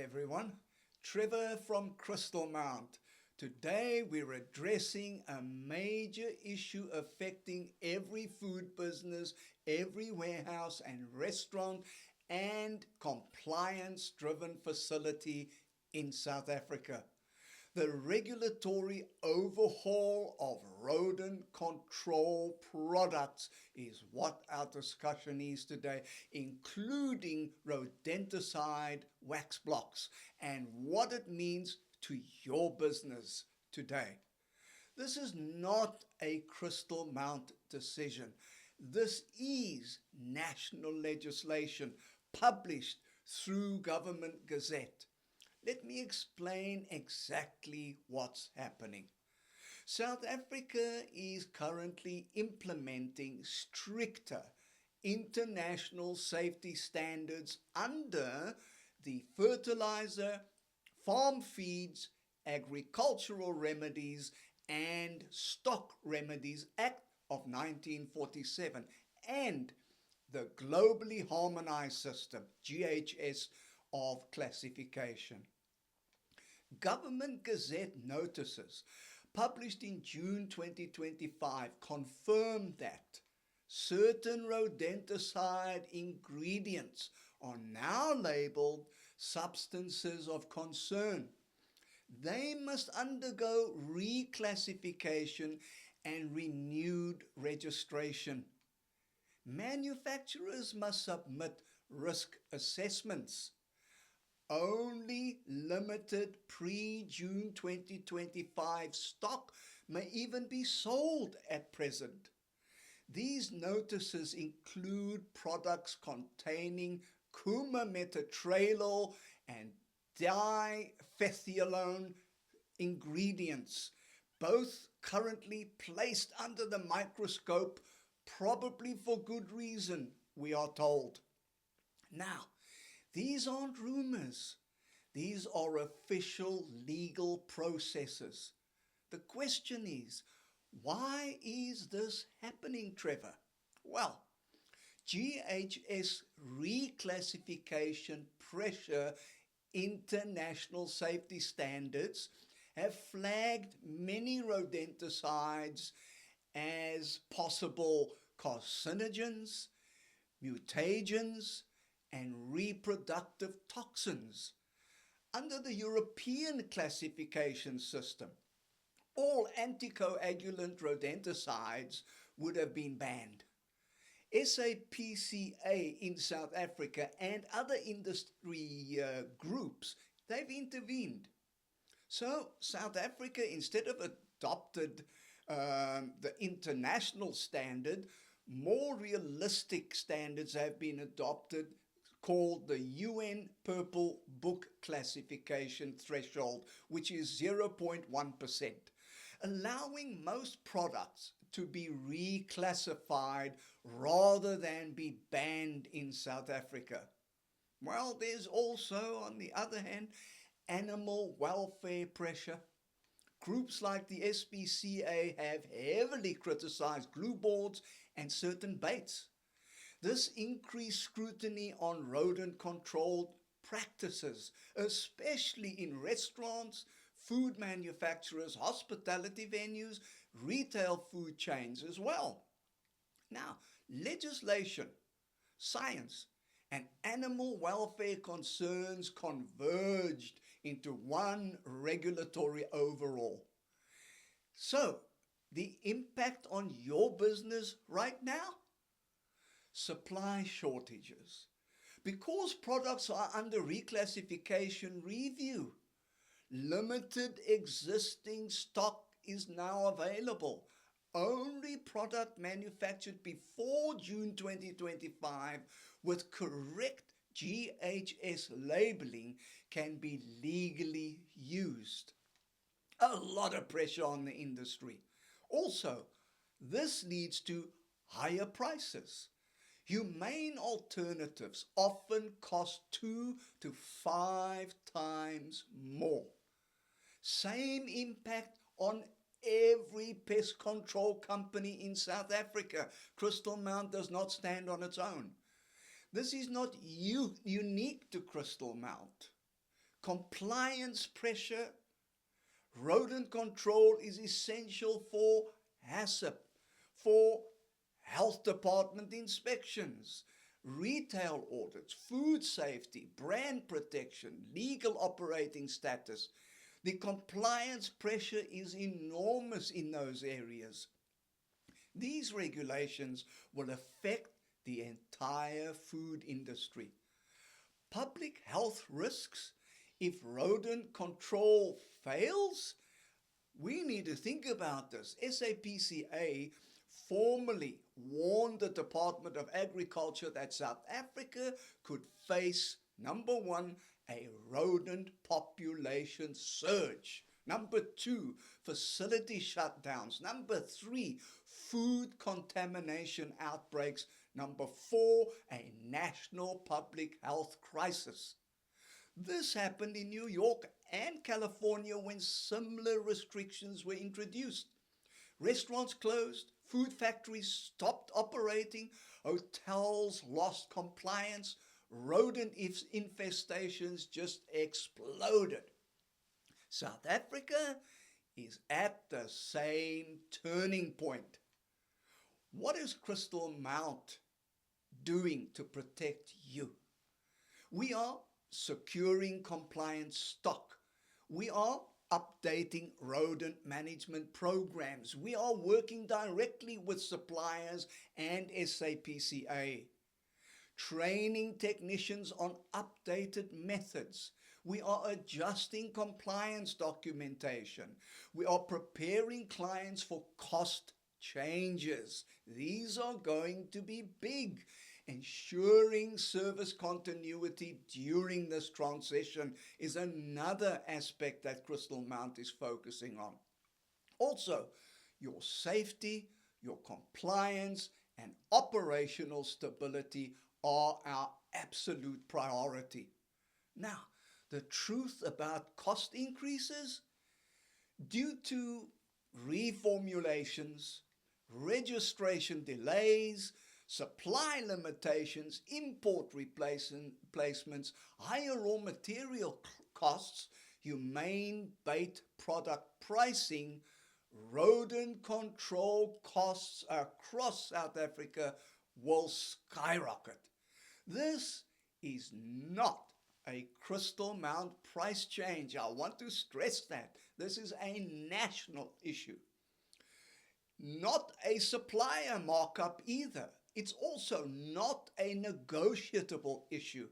everyone. Trevor from Crystalmount. Today we're addressing a major issue affecting every food business, every warehouse and restaurant and compliance-driven facility in South Africa. The regulatory overhaul of rodent control products is what our discussion is today, including rodenticide wax blocks and what it means to your business today. This is not a Crystalmount decision. This is national legislation published through Government Gazette. Let me explain exactly what's happening. South Africa is currently implementing stricter international safety standards under the Fertilizer, Farm Feeds, Agricultural Remedies and Stock Remedies Act of 1947 and the Globally Harmonized System, GHS, of classification. Government Gazette notices published in June 2025 confirmed that certain rodenticide ingredients are now labeled substances of concern. They must undergo reclassification and renewed registration. Manufacturers must submit risk assessments. Only limited pre-June 2025 stock may even be sold at present. These notices include products containing Coumatetralyl and dye-FETH-ee-ah-loan ingredients, both currently placed under the microscope, probably for good reason, we are told. Now, these aren't rumors. These are official legal processes. The question is, why is this happening, Trevor? Well, GHS reclassification pressure international safety standards have flagged many rodenticides as possible carcinogens, mutagens, and reproductive toxins. Under the European classification system, all anticoagulant rodenticides would have been banned. SAPCA in South Africa and other industry groups, they've intervened. So South Africa, instead of adopted the international standard, more realistic standards have been adopted called the UN Purple Book classification threshold, which is 0.1%, allowing most products to be reclassified rather than be banned in South Africa. Well, there's also, on the other hand, animal welfare pressure. Groups like the SPCA have heavily criticized glue boards and certain baits. This increased scrutiny on rodent-controlled practices, especially in restaurants, food manufacturers, hospitality venues, retail food chains as well. Now, legislation, science, and animal welfare concerns converged into one regulatory overhaul. So, the impact on your business right now? Supply shortages. Because products are under reclassification review, limited existing stock is now available. Only product manufactured before June 2025 with correct GHS labeling can be legally used. A lot of pressure on the industry. Also, this leads to higher prices. Humane alternatives often cost 2 to 5 times more. Same impact on every pest control company in South Africa. Crystalmount does not stand on its own. This is not unique to Crystalmount. compliance pressure. Rodent control is essential for HACCP, for health department inspections, retail audits, food safety, brand protection, legal operating status. The compliance pressure is enormous in those areas. These regulations will affect the entire food industry. Public health risks. If rodent control fails, we need to think about this. SAPCA formally warned the Department of Agriculture that South Africa could face, number one, a rodent population surge. Number two, facility shutdowns. Number three, food contamination outbreaks. Number four, a national public health crisis. This happened in New York and California when similar restrictions were introduced. Restaurants closed, food factories stopped operating, hotels lost compliance, rodent infestations just exploded. South Africa is at the same turning point. What is Crystalmount doing to protect you? We are securing compliance stock. We are updating rodent management programs. We are working directly with suppliers and SAPCA. Training technicians on updated methods. We are adjusting compliance documentation. We are preparing clients for cost changes. These are going to be big. Ensuring service continuity during this transition is another aspect that Crystalmount is focusing on. Also, your safety, your compliance, and operational stability are our absolute priority. Now, the truth about cost increases due to reformulations, registration delays, supply limitations, import replacements, higher raw material costs, humane bait product pricing, rodent control costs across South Africa will skyrocket. This is not a Crystalmount price change. I want to stress that. This is a national issue. Not a supplier markup either. It's also not a negotiable issue.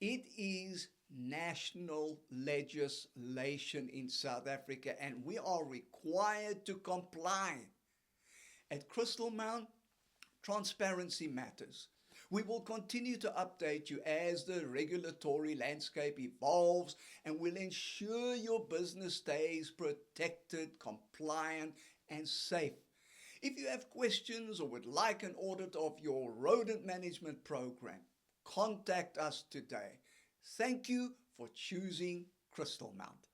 It is national legislation in South Africa, and we are required to comply. At Crystalmount, transparency matters. We will continue to update you as the regulatory landscape evolves, and will ensure your business stays protected, compliant, and safe. If you have questions or would like an audit of your rodent management program, contact us today. Thank you for choosing Crystalmount.